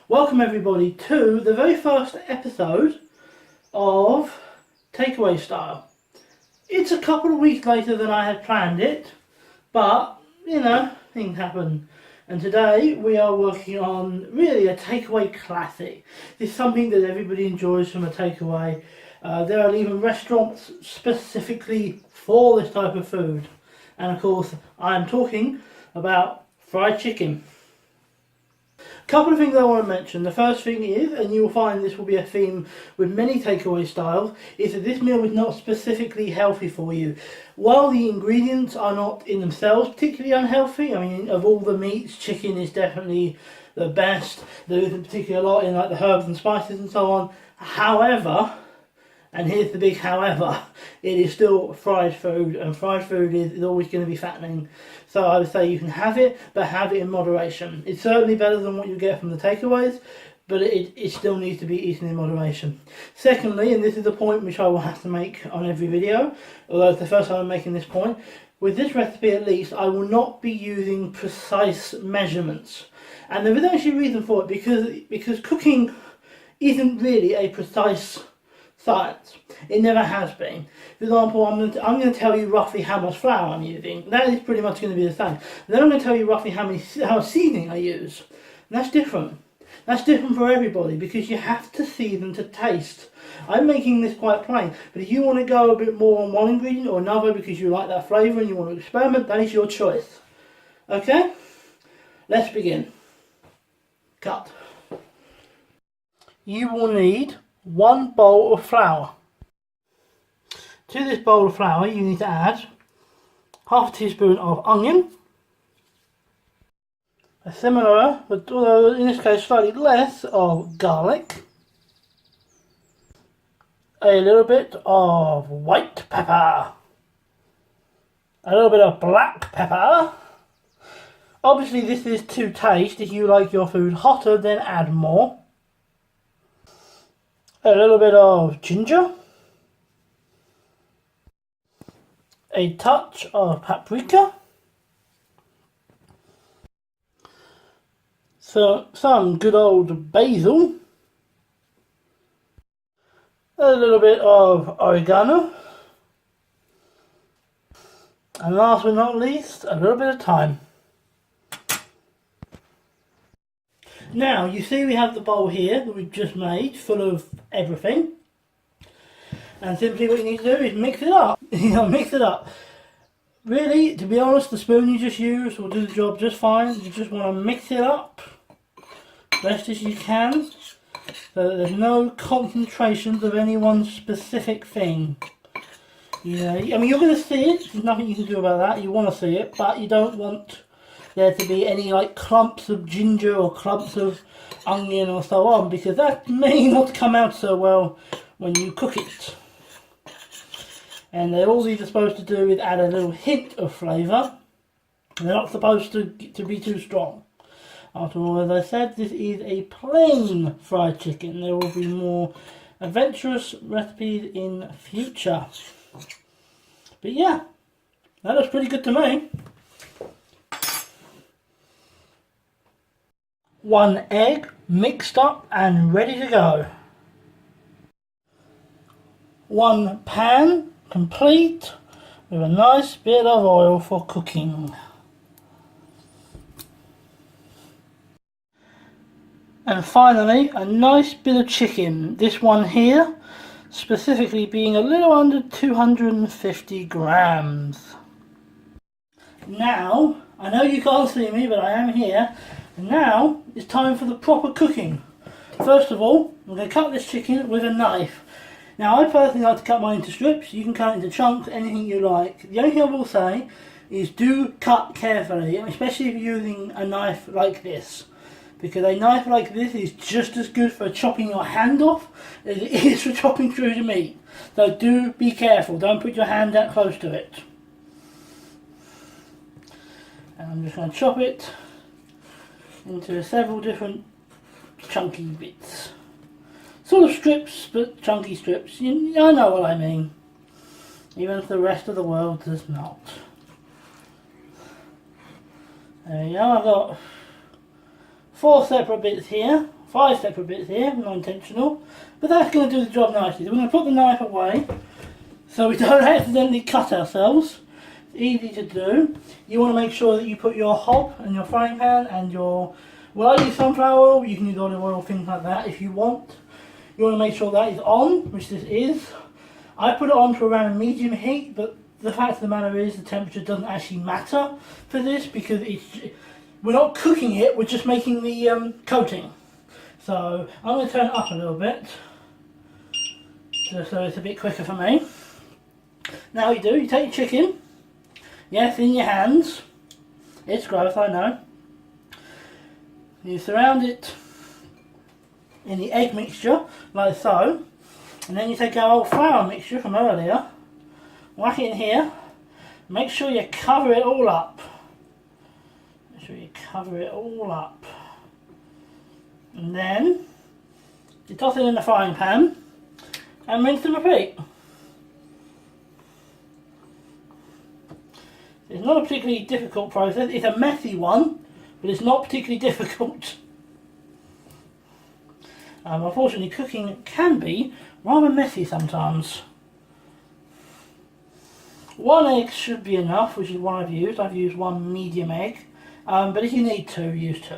Welcome everybody to the very first episode of Takeaway Style. It's a couple of weeks later than I had planned it, but you know, things happen. And today we are working on really a takeaway classic. It's something that everybody enjoys from a takeaway. There are even restaurants specifically for this type of food. And of course, I am talking about fried chicken. A couple of things I want to mention. The first thing is, and you will find this will be a theme with many takeaway styles, is that this meal is not specifically healthy for you. While the ingredients are not in themselves particularly unhealthy, I mean, of all the meats, chicken is definitely the best. There isn't particularly a lot in like the herbs and spices and so on. However, and here's the big however, it is still fried food, and fried food is always going to be fattening. So I would say you can have it, but have it in moderation. It's certainly better than what you get from the takeaways, but it still needs to be eaten in moderation. Secondly, and this is the point which I will have to make on every video, although it's the first time I'm making this point, with this recipe at least, I will not be using precise measurements. And there is actually a reason for it, because cooking isn't really a precise science. It never has been. For example, I'm going to tell you roughly how much flour I'm using. That is pretty much going to be the same. And then I'm going to tell you roughly how much seasoning I use. And that's different. That's different for everybody because you have to season to taste. I'm making this quite plain, but if you want to go a bit more on one ingredient or another because you like that flavour and you want to experiment, that is your choice. Okay? Let's begin. Cut. You will need 1 bowl of flour. To this bowl of flour you need to add half a teaspoon of onion, a similar, but although in this case slightly less, of garlic, a little bit of white pepper, a little bit of black pepper. Obviously this is to taste. If you like your food hotter, then add more. A little bit of ginger, a touch of paprika, so some good old basil, a little bit of oregano, and last but not least, a little bit of thyme. Now, you see we have the bowl here that we've just made, full of everything. And simply what you need to do is mix it up. Mix it up. Really, to be honest, the spoon you just used will do the job just fine. You just want to mix it up best as you can, so that there's no concentrations of any one specific thing. I mean, you're going to see it. There's nothing you can do about that. You want to see it, but you don't want there to be any like clumps of ginger or clumps of onion or so on, because that may not come out so well when you cook it. And all these are supposed to do is add a little hint of flavour. They're not supposed to be too strong. After all, as I said, this is a plain fried chicken. There will be more adventurous recipes in future. But yeah, that looks pretty good to me. 1 egg mixed up and ready to go. 1 pan complete with a nice bit of oil for cooking. And finally, a nice bit of chicken. This one here specifically being a little under 250 grams. Now, I know you can't see me, but I am here. And now it's time for the proper cooking. First of all, I'm going to cut this chicken with a knife. Now I personally like to cut mine into strips. You can cut it into chunks, anything you like. The only thing I will say is do cut carefully, especially if you're using a knife like this. Because a knife like this is just as good for chopping your hand off as it is for chopping through the meat. So do be careful, don't put your hand that close to it. And I'm just going to chop it into several different chunky bits. Sort of strips, but chunky strips. I know what I mean. Even if the rest of the world does not. There we go, I've got 4 separate bits here, 5 separate bits here, not intentional, but that's going to do the job nicely. So we're going to put the knife away so we don't accidentally cut ourselves. It's easy to do. You want to make sure that you put your hob and your frying pan and your, well, I use sunflower oil, you can use olive oil, things like that if you want. You want to make sure that is on, which this is. I put it on to around medium heat, but the fact of the matter is the temperature doesn't actually matter for this because we're not cooking it, we're just making the coating. So I'm going to turn it up a little bit, just so it's a bit quicker for me. Now you do, you take your chicken, yes, in your hands. It's gross, I know. You surround it in the egg mixture, like so. And then you take our old flour mixture from earlier, whack it in here, make sure you cover it all up. Make sure you cover it all up. And then you toss it in the frying pan and rinse and repeat. It's not a particularly difficult process, it's a messy one, but it's not particularly difficult. Unfortunately, cooking can be rather messy sometimes. 1 egg should be enough, which is what I've used. I've used 1 medium egg, but if you need to, use 2.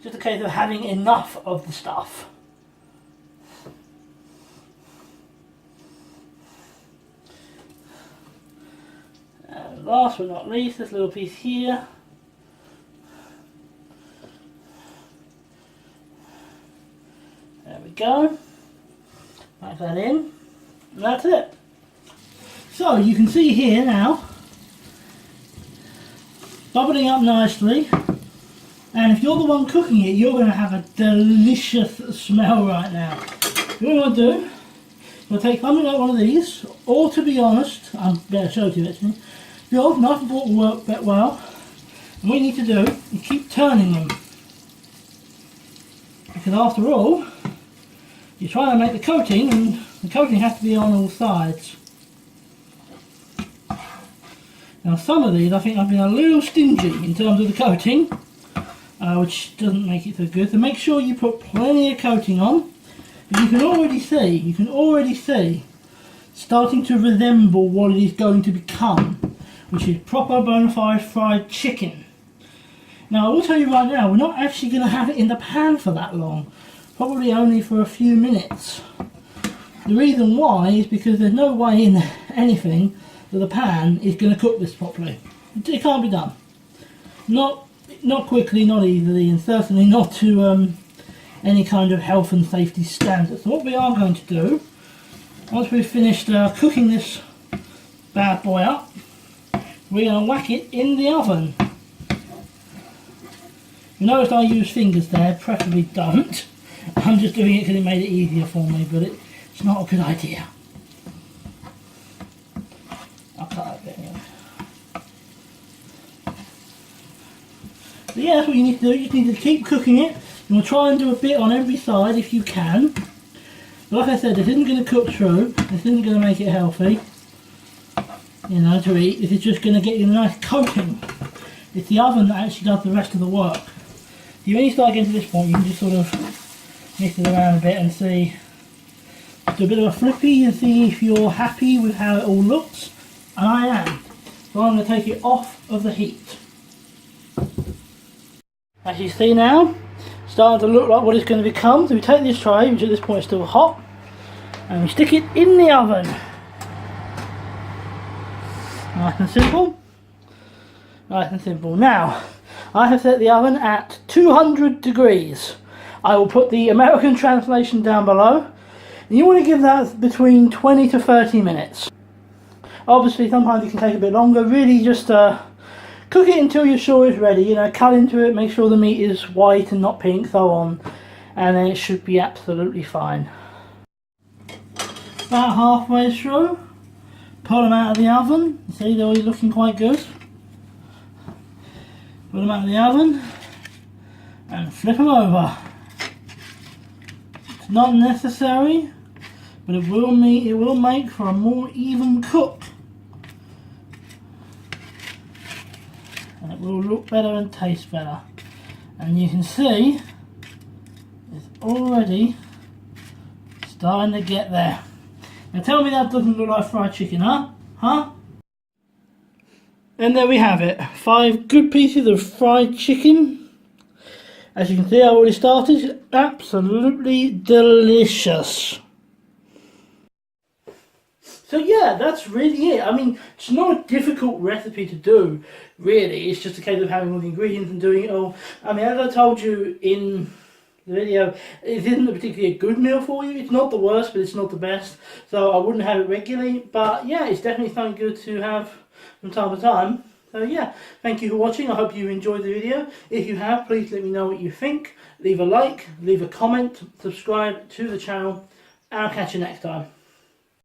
Just a case of having enough of the stuff. And last but not least, this little piece here. There we go. Pack that in, and that's it. So you can see here now, bubbling up nicely, and if you're the one cooking it, you're going to have a delicious smell right now. What you want to do, you'll take something like one of these, or to be honest, I'm better show to you actually, the old knife and fork will work quite well, and what you need to do is keep turning them, because after all, you're trying to make the coating, and the coating has to be on all sides. Now some of these I think I've been a little stingy in terms of the coating, which doesn't make it so good. So make sure you put plenty of coating on. But you can already see, starting to resemble what it is going to become, which is proper bona fide fried chicken. Now I will tell you right now, we're not actually going to have it in the pan for that long. Probably only for a few minutes. The reason why is because there's no way in anything that the pan is going to cook this properly. It can't be done. Not quickly, not easily, and certainly not to any kind of health and safety standards. So what we are going to do, once we've finished cooking this bad boy up, we're going to whack it in the oven. You notice I use fingers there, preferably don't. I'm just doing it because it made it easier for me, but it's not a good idea. I'll cut that bit anyway. So yeah, that's what you need to do. You just need to keep cooking it. You want to try and do a bit on every side if you can. But like I said, this isn't going to cook through. This isn't going to make it healthy, you know, to eat. This is just going to get you a nice coating. It's the oven that actually does the rest of the work. When you start getting to this point, you can just sort of mix it around a bit and see, do a bit of a flippy and see if you're happy with how it all looks, and I am. So I'm going to take it off of the heat. As you see now, it's starting to look like what it's going to become. So we take this tray, which at this point is still hot, and we stick it in the oven. Nice and simple. Nice and simple. Now, I have set the oven at 200 degrees. I will put the American translation down below. And you want to give that between 20 to 30 minutes. Obviously, sometimes it can take a bit longer. Really just cook it until you're sure it's ready. You know, cut into it, make sure the meat is white and not pink, so on. And then it should be absolutely fine. About halfway through, pull them out of the oven. See, they're already looking quite good. Pull them out of the oven and flip them over. It's not necessary, but it will make for a more even cook. And it will look better and taste better. And you can see it's already starting to get there. Now tell me that doesn't look like fried chicken, huh? Huh? And there we have it. 5 good pieces of fried chicken. As you can see, I already started. Absolutely delicious. So yeah, that's really it. I mean, it's not a difficult recipe to do, really. It's just a case of having all the ingredients and doing it all. I mean, as I told you in the video, it isn't a particularly a good meal for you. It's not the worst, but it's not the best. So I wouldn't have it regularly. But yeah, it's definitely something good to have from time to time. So yeah, thank you for watching. I hope you enjoyed the video. If you have, please let me know what you think. Leave a like, leave a comment, subscribe to the channel, and I'll catch you next time.